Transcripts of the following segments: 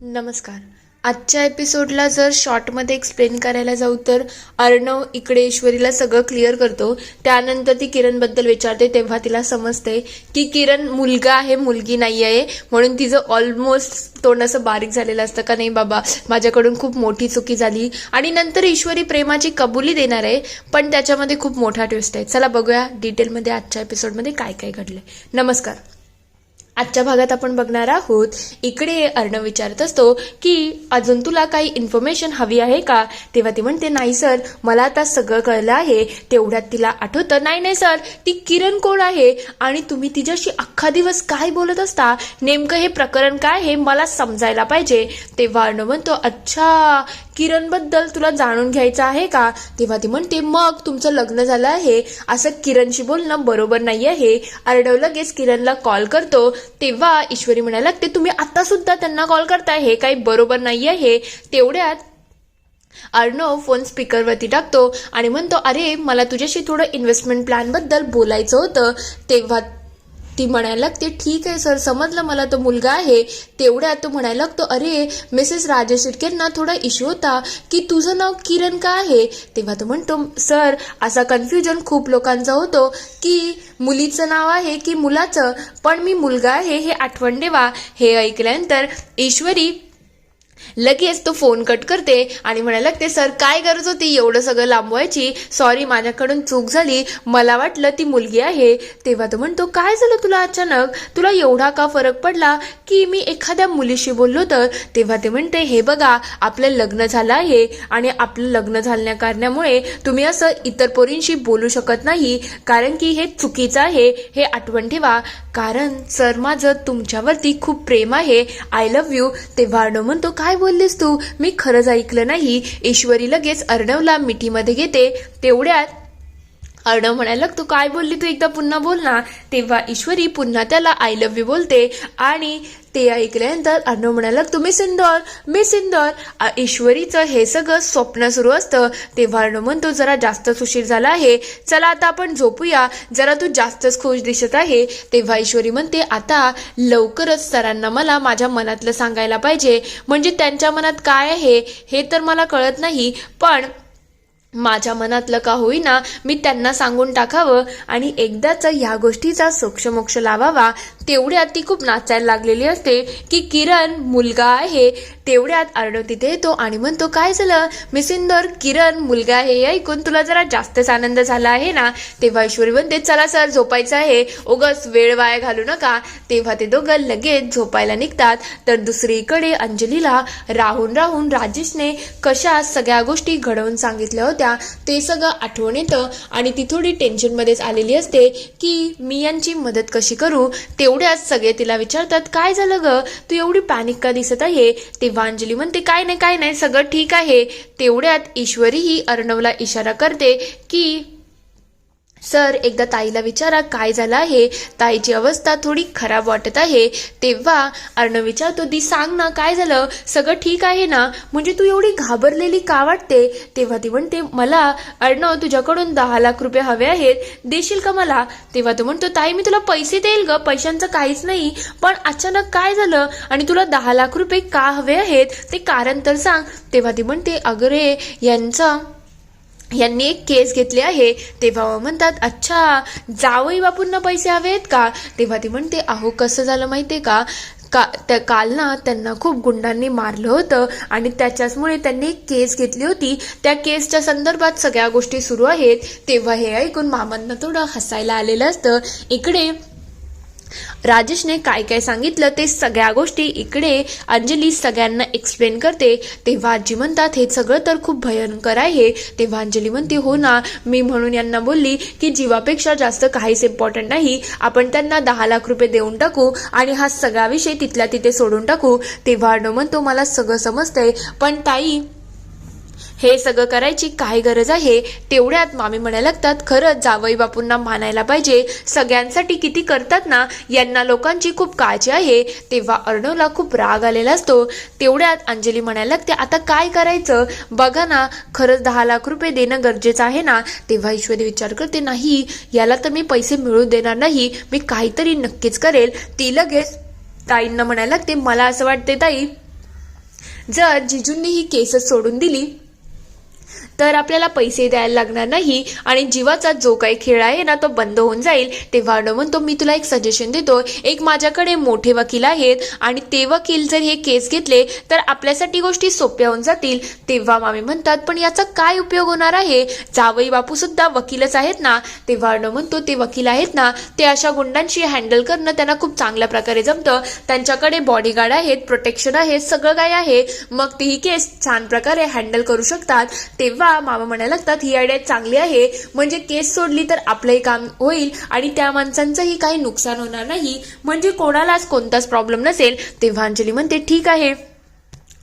नमस्कार. आजच्या एपिसोडला जर शॉर्टमध्ये एक्सप्लेन करायला जाऊ तर अर्णव इकडे ईश्वरीला सगळं क्लिअर करतो. त्यानंतर ती किरणबद्दल विचारते तेव्हा तिला समजते की किरण मुलगा आहे, मुलगी नाही आहे. म्हणून तिचं ऑलमोस्ट तोंड असं बारीक झालेलं असतं का नाही बाबा माझ्याकडून खूप मोठी चुकी झाली. आणि नंतर ईश्वरी प्रेमाची कबुली देणार आहे, पण त्याच्यामध्ये खूप मोठा ट्विस्ट आहे. चला बघूया डिटेलमध्ये आजच्या एपिसोडमध्ये काय काय घडलंय. नमस्कार. आजच्या भागात आपण बघणार आहोत इकडे अर्णव विचारत असतो की अजून तुला काही इन्फॉर्मेशन हवी आहे का. तेव्हा ती म्हणते नाही सर, मला आता सगळं कळलं आहे. तेवढ्यात तिला आठवतं नाही सर, ती किरण कोण आहे आणि तुम्ही तिच्याशी अख्खा दिवस काय बोलत असता, नेमकं हे प्रकरण काय हे मला समजायला पाहिजे. तेव्हा अर्णव म्हणतो अच्छा, किरणबद्दल तुला जाणून घ्यायचं आहे का. तेव्हा ती म्हणते मग तुमचं लग्न झालं आहे असं किरणशी बोलणं बरोबर नाही आहे. अर्णव लगेच किरणला कॉल करतो. तेव्हा ईश्वरी म्हणायला लागते तुम्ही आता सुद्धा त्यांना कॉल करताय, हे काही बरोबर नाही आहे. तेवढ्यात अर्णव फोन स्पीकरवरती टाकतो आणि म्हणतो अरे मला तुझ्याशी थोडं इन्व्हेस्टमेंट प्लॅन बद्दल बोलायचं होतं. तेव्हा ती म्हणायला लागते ठीक आहे सर, समजलं मला तो मुलगा आहे. तेवढ्यात तो म्हणायला लागतो अरे मिसेस राजेश शिर्केंना थोडा इश्यू होता की तुझं नाव किरण का आहे. तेव्हा तो म्हणतो सर असा कन्फ्युजन खूप लोकांचा होतो की मुलीचं नाव आहे की मुलाचं, पण मी मुलगा आहे हे आठवण ठेवा. हे ऐकल्यानंतर ईश्वरी लगेच तो फोन कट करते आणि म्हणायला लागते सर काय गरज होती एवढं सगळं लांबवायची, सॉरी माझ्याकडून चूक झाली, मला वाटलं ती मुलगी आहे. तेव्हा तो म्हणतो काय झालं तुला अचानक, तुला एवढा का फरक पडला की मी एखाद्या मुलीशी बोललो तर. तेव्हा ते म्हणते हे बघा आपलं लग्न झालं आहे आणि आपलं लग्न झाल्या कारणामुळे तुम्ही असं इतर पोरींशी बोलू शकत नाही, कारण की हे चुकीचं आहे हे आठवण ठेवा. कारण सर माझं तुमच्यावरती खूप प्रेम आहे, आय लव्ह यू. तेव्हा अर्णव म्हणतो काय बोललीस तू, मी खरंच ऐकलं नाही. ईश्वरी लगेच अर्णवला मिठीमध्ये घेते. तेवढ्यात अर्णव म्हणायला लागतो काय बोलली तू, एकदा पुन्हा बोल ना. तेव्हा ईश्वरी पुन्हा त्याला आय लव्ह यू बोलते आणि ते ऐकल्यानंतर अर्णव म्हणायला लागतो मी सिंदर. ईश्वरीचं हे सगळं स्वप्न सुरू असतं. तेव्हा अर्णव म्हणतो जरा जास्तच उशीर झाला आहे, चला आता आपण झोपूया, जरा तू जास्तच खुश दिसत आहे. तेव्हा ईश्वरी म्हणते आता लवकरच सरांना मला माझ्या मनातलं सांगायला पाहिजे, म्हणजे त्यांच्या मनात काय आहे हे तर मला कळत नाही, पण माझ्या मनातलं का होईना मी त्यांना सांगून टाकावं आणि एकदाच ह्या गोष्टीचा सोक्षमोक्ष लावावा. तेवढ्यात ती खूप नाचायला लागलेली असते की किरण मुलगा आहे. तेवढ्यात अर्णव तिथे येतो आणि म्हणतो काय झालं मी सिंदर, किरण मुलगा आहे हे ऐकून तुला जरा जास्तच आनंद झाला आहे ना. तेव्हा ईश्वरी म्हणते चला सर झोपायचं आहे, उगाच वेळ वाया घालू नका. तेव्हा ते दोघं लगेच झोपायला निघतात. तर दुसरीकडे अंजलीला राहून राहून राजेशने कशा सगळ्या गोष्टी घडवून सांगितल्या होत्या ते सगळं आठवण येतं आणि ती थोडी टेन्शनमध्येच आलेली असते की मी यांची मदत कशी करू. तेवढ्यात सगळे तिला विचारतात काय झालं ग, तू एवढी पॅनिक का दिसत आहे. तेव्हा अंजली म्हणते काय नाही सगळं ठीक आहे. तेवढ्यात ईश्वरी ही अर्णवला इशारा करते की सर एकदा ताईला विचारा काय झालं आहे, ताईची अवस्था थोडी खराब वाटत आहे. तेव्हा अर्णव विचारतो दी सांग ना काय झालं, सगळं ठीक आहे ना, म्हणजे तू एवढी घाबरलेली का वाटते. तेव्हा ती म्हणते मला अर्णव तुझ्याकडून 10 लाख रुपये हवे आहेत, देशील का मला. तेव्हा तो म्हणतो ताई मी तुला पैसे देईल ग, पैशांचं काहीच नाही, पण अचानक काय झालं आणि तुला 10 लाख रुपये का हवे आहेत ते कारण तर सांग. तेव्हा ती म्हणते अगरे यांनी एक केस घेतली आहे. तेव्हा म्हणतात अच्छा जावई बापूंना पैसे हवे आहेत का. तेव्हा ती म्हणते अहो कसं झालं माहितीये का, काल ना त्यांना खूप गुंडांनी मारलं होतं आणि त्याच्याचमुळे त्यांनी एक केस घेतली होती, त्या केसच्या संदर्भात सगळ्या गोष्टी सुरू आहेत. तेव्हा हे ऐकून मामांना थोडं हसायला आलेलं असतं. इकडे राजेशने काय काय सांगितलं ते सगळ्या गोष्टी इकडे अंजली सगळ्यांना एक्सप्लेन करते. तेव्हा आजी म्हणतात हे सगळं तर खूप भयंकर आहे. तेव्हा अंजली म्हणते हो ना, मी म्हणून यांना बोलली की जीवापेक्षा जास्त काहीच इम्पॉर्टंट नाही, आपण त्यांना 10 लाख रुपये देऊन टाकू आणि हा सगळा विषय तिथल्या तिथे सोडून टाकू. तेव्हा अर्णव म्हणतो मला सगळं समजतंय, पण ताई हे सगळं करायची काय गरज आहे. तेवढ्यात मामी म्हणायला लागतात खरंच जावई बापूंना मानायला पाहिजे, सगळ्यांसाठी किती करतात ना, यांना लोकांची खूप काळजी आहे. तेव्हा अर्णवला खूप राग आलेला असतो. तेवढ्यात अंजली म्हणायला लागते आता काय करायचं बघा ना, खरंच 10 लाख रुपये देणं गरजेचं आहे ना. तेव्हा ईश्वरी विचार करते नाही याला तर मी पैसे मिळू देणार नाही, मी काहीतरी नक्कीच करेल. ती लगेच ताईंना म्हणायला लागते मला असं वाटते ताई जर जिजूंनी ही केसच सोडून दिली तर आपल्याला पैसे द्यायला लागणार नाही आणि जीवाचा जो काही खेळ आहे ना तो बंद होऊन जाईल. तेव्हा अर्णव म्हणतो मी तुला एक सजेशन देतो, एक माझ्याकडे मोठे वकील आहेत आणि ते वकील जर हे केस घेतले तर आपल्यासाठी गोष्टी सोप्या होऊन जातील. तेव्हा मामी म्हणतात पण याचा काय उपयोग होणार आहे, जावई बापू सुद्धा वकीलच आहेत ना. तेव्हा अर्णव म्हणतो ते वकील आहेत ना, ते अशा गुंडांशी हँडल करणं त्यांना खूप चांगल्या प्रकारे जमतं, त्यांच्याकडे बॉडीगार्ड आहेत, प्रोटेक्शन आहे, सगळं काय आहे, मग ती ही केस छान प्रकारे हँडल करू शकतात. तेव्हा मामा म्हणायला लागतात ही आयडिया चांगली आहे, म्हणजे केस सोडली तर आपलंही काम होईल आणि त्या माणसांचंही काही नुकसान होणार नाही, म्हणजे कोणालाच कोणताच प्रॉब्लेम नसेल. तेव्हा अंजली म्हणते ठीक आहे,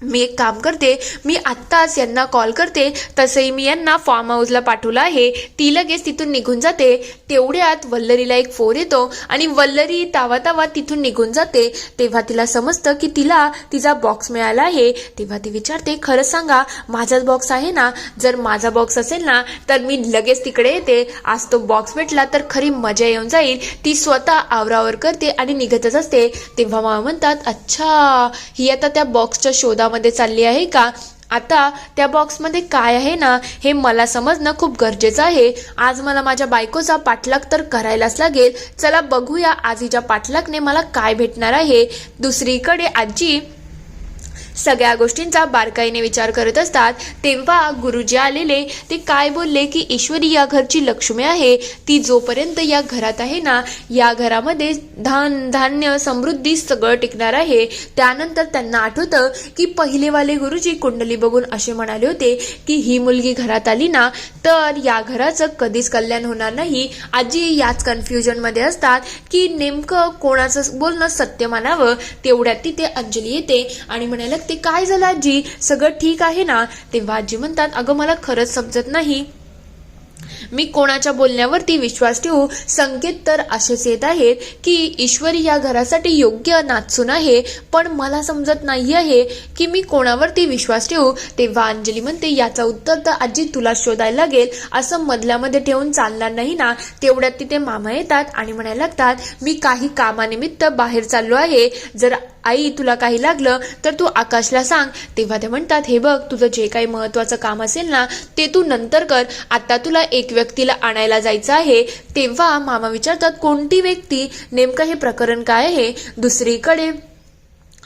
मी एक काम करते, मी आत्ताच यांना कॉल करते, तसंही मी यांना फार्म हाऊसला पाठवलं आहे. ती लगेच तिथून निघून जाते. तेवढ्यात वल्लरीला एक फोन येतो आणि वल्लरी तावा तावा तिथून निघून जाते. तेव्हा तिला समजतं की तिला तिचा बॉक्स मिळाला आहे. तेव्हा ती विचारते खरं सांगा माझाच बॉक्स आहे ना, जर माझा बॉक्स असेल ना तर मी लगेच तिकडे येते, आज तो बॉक्स भेटला तर खरी मजा येऊन जाईल. ती स्वतः आवरावर करते आणि निघतच असते. तेव्हा मामा म्हणतात अच्छा ही आता त्या बॉक्सच्या शोधामध्ये चालली आहे का, आता त्या बॉक्समध्ये काय आहे ना हे मला समजणं खूप गरजेचं आहे. आज मला माझ्या बायकोचा पाठलाग तर करायलाच लागेल. चला बघूया आज हिच्या पाठलागने मला काय भेटणार आहे. दुसरीकडे आजी सगळ्या गोष्टींचा बारकाईने विचार करत असतात. तेव्हा गुरुजी आलेले, ते काय बोलले की ईश्वरी या घरची लक्ष्मी आहे, ती जोपर्यंत या घरात आहे ना या घरामध्ये धान्य समृद्धी सगळं टिकणार आहे. त्यानंतर त्यांना आठवतं की पहिलेवाले गुरुजी कुंडली बघून असे म्हणाले होते की ही मुलगी घरात आली ना तर या घराचं कधीच कल्याण होणार नाही. आजी याच कन्फ्युजनमध्ये असतात की नेमकं कोणाचं बोलणं सत्य मानावं. तेवढ्यात तिथे अंजली येते आणि म्हणायला ते काय झालं आजी, सगळं ठीक आहे ना. तेव्हा आजी म्हणतात अगं मला खरंच समजत नाही मी कोणाच्या बोलण्यावरती विश्वास ठेवू. संकेत तर असेच येत आहेत की ईश्वरी या घरासाठी योग्य नाचून आहे, पण मला समजत नाही आहे की मी कोणावरती विश्वास ठेवू. तेव्हा अंजली म्हणते याचं उत्तर तर आजी तुला शोधायला लागेल, असं मधल्यामध्ये ठेवून चालणार नाही ना. तेवढ्यात तिथे मामा येतात आणि म्हणायला लागतात मी काही कामानिमित्त बाहेर चाललो आहे, जर आई तुला काही लागलं तर तू आकाशला सांग. तेव्हा ते म्हणतात हे बघ तुझं जे काही महत्वाचं काम असेल ना ते तू नंतर कर, आता तुला एक व्यक्तीला आणायला जायचं आहे. तेव्हा मामा विचारतात कोणती व्यक्ती, नेमकं हे प्रकरण काय आहे. दुसरीकडे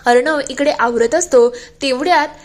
अर्णव इकडे आवरत असतो. तेवढ्यात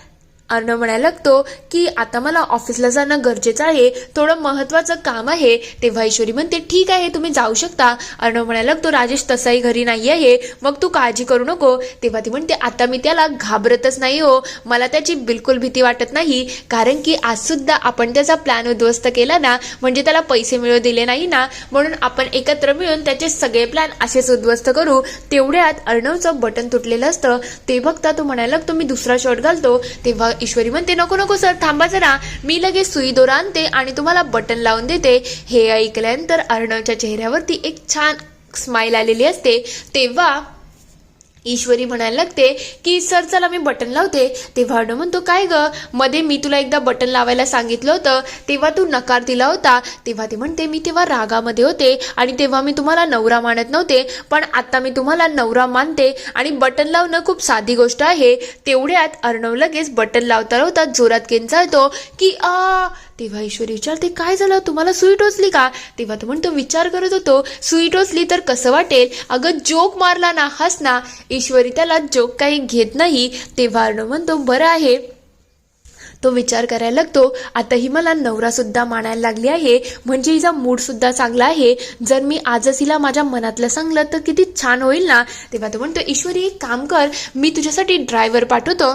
अर्णव म्हणायला लागतो की आता मला ऑफिसला जाणं गरजेचं आहे, थोडं महत्वाचं काम आहे. तेव्हा ईश्वरी म्हणते ठीक आहे तुम्ही जाऊ शकता. अर्णव म्हणायला लागतो राजेश तसाही घरी नाही आहे, मग तू काळजी करू नको. तेव्हा ती म्हणते आता मी त्याला घाबरतच नाही हो, मला त्याची बिलकुल भीती वाटत नाही, कारण की आज सुद्धा आपण त्याचा प्लॅन उद्ध्वस्त केला ना, म्हणजे त्याला पैसे मिळू दिले नाही ना, म्हणून आपण एकत्र मिळून त्याचे सगळे प्लॅन असेच उद्ध्वस्त करू. तेवढ्यात अर्णवचं बटन तुटलेलं असतं. ते बघता तो म्हणायला लागतो मी दुसरा शॉट घालतो. तेव्हा ईश्वरी म्हणते नको नको सर थांबा जरा, मी लगेच सुई दोरा आणते आणि तुम्हाला बटन लावून देते. हे ऐकल्यानंतर अर्णवच्या चेहऱ्यावरती एक छान स्माइल आलेली असते. तेव्हा ईश्वरी म्हणायला लागते की सर चला मी बटन लावते. तेव्हा अर्णव म्हणतो काय ग, मध्ये मी तुला एकदा बटन लावायला सांगितलं होतं तेव्हा तू नकार दिला होता. तेव्हा ती म्हणते मी तेव्हा रागामध्ये होते आणि तेव्हा मी तुम्हाला नवरा मानत नव्हते, पण आता मी तुम्हाला नवरा मानते आणि बटन लावणं खूप साधी गोष्ट आहे. तेवढ्यात अर्णव लगेच बटन लावता लावता जोरात किंचाळतो की तेव्हा ईश्वरी विचारते काय झालं, तुम्हाला सुई टोचली का. तेव्हा तो म्हणतो विचार करत होतो सुई टोचली तर कसं वाटेल, अगं जोक मारला ना, हस ना. ईश्वरी त्याला जोक काही घेत नाही. तेव्हा अर्णव म्हणतो बरं आहे. तो विचार करायला लागतो आता ही मला नवरा सुद्धा मानायला लागली आहे, म्हणजे हिचा मूड सुद्धा चांगला आहे, जर मी आजच हिला माझ्या मनातलं सांगलं तर किती छान होईल ना. तेव्हा तो म्हणतो ईश्वरी एक काम कर, मी तुझ्यासाठी ड्रायव्हर पाठवतो,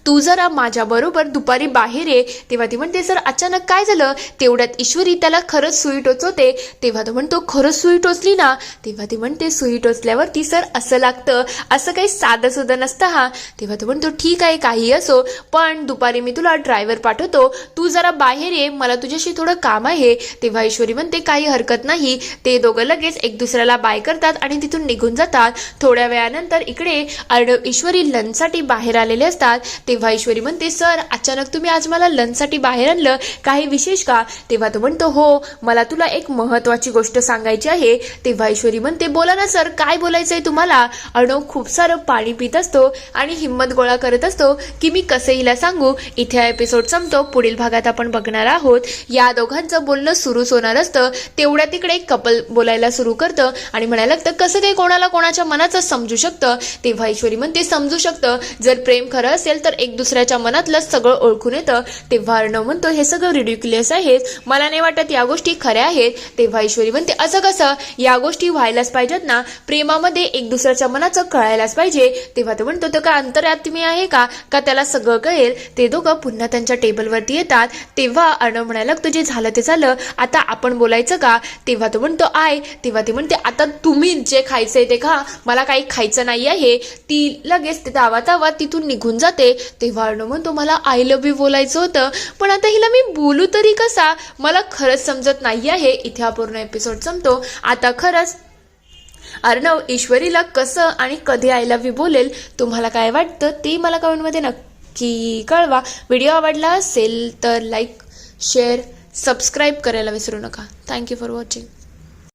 तू जरा माझ्या बरोबर दुपारी बाहेर ये. तेव्हा ती म्हणते सर अचानक काय झालं. तेवढ्यात ईश्वरी त्याला खरंच सुई टोचवते. तेव्हा तो म्हणतो खरंच सुई टोचली ना. तेव्हा ती म्हणते सुई टोचल्यावरती सर असं लागतं, असं काही साधं सुद्धा नसतं हा. तेव्हा तो म्हणतो ठीक आहे काही असो, पण दुपारी मी तुला ड्रायव्हर पाठवतो, तू जरा बाहेर ये, मला तुझ्याशी थोडं काम आहे. तेव्हा ईश्वरी म्हणते काही हरकत नाही. ते दोघं लगेच एक दुसऱ्याला बाय करतात आणि तिथून निघून जातात. थोड्या वेळानंतर इकडे अर्णव ईश्वरी लंचसाठी बाहेर आलेले असतात. तेव्हा ईश्वरी म्हणते सर अचानक तुम्ही आज मला लंचसाठी बाहेर आणलं, काही विशेष का? तेव्हा तो म्हणतो हो, मला तुला एक महत्वाची गोष्ट सांगायची आहे. तेव्हा ईश्वरी म्हणते बोला ना सर, काय बोलायचंय तुम्हाला? अर्णव खूप सारं पाणी पित असतो आणि हिंमत गोळा करत असतो की मी कसं हिला सांगू. इथे हा एपिसोड संपतो. पुढील भागात आपण बघणार आहोत या दोघांचं बोलणं सुरूच होणार असतं. तेवढ्या तिकडे कपल बोलायला सुरू करतं आणि म्हणायला लागतं कसं काही कोणाला कोणाच्या मनाचं समजू शकतं. तेव्हा ईश्वरी म्हणते समजू शकतं, जर प्रेम खरं असेल तर एक दुसऱ्याच्या मनातलं सगळं ओळखून येतं. तेव्हा अर्णव म्हणतो हे सगळं रिडिक्युलस आहे, मला नाही वाटत या गोष्टी खऱ्या आहेत. तेव्हा ईश्वरी म्हणते असं कसं, या गोष्टी व्हायलाच पाहिजेत ना, प्रेमामध्ये एक दुसऱ्याच्या मनाचं कळायलाच पाहिजे. तेव्हा तो म्हणतो तो का अंतरात्मी आहे का त्याला सगळं कळेल. ते दोघं पुन्हा त्यांच्या टेबलवरती येतात. तेव्हा अर्णव म्हणायला लागतो जे झालं ते झालं, आता आपण बोलायचं का? तेव्हा तो म्हणतो तेव्हा ती म्हणते आता तुम्ही जे खायचंय ते खा, मला काही खायचं नाही आहे. ती लगेच तावा तिथून निघून जाते. तेव्हा अर्णव म्हणतो मला आय लव्ह यू बोलायचं होतं, पण आता हिला मी बोलू तरी कसा, मला खरंच समजत नाही आहे. इथे हा पूर्ण एपिसोड संपतो. आता खरंच अर्णव ईश्वरीला कसं आणि कधी आय लव्ह यू बोलेल, तुम्हाला काय वाटतं ते मला कमेंटमध्ये नक्की कळवा. व्हिडिओ आवडला असेल तर लाईक शेअर सबस्क्राईब करायला विसरू नका. Thank you for watching.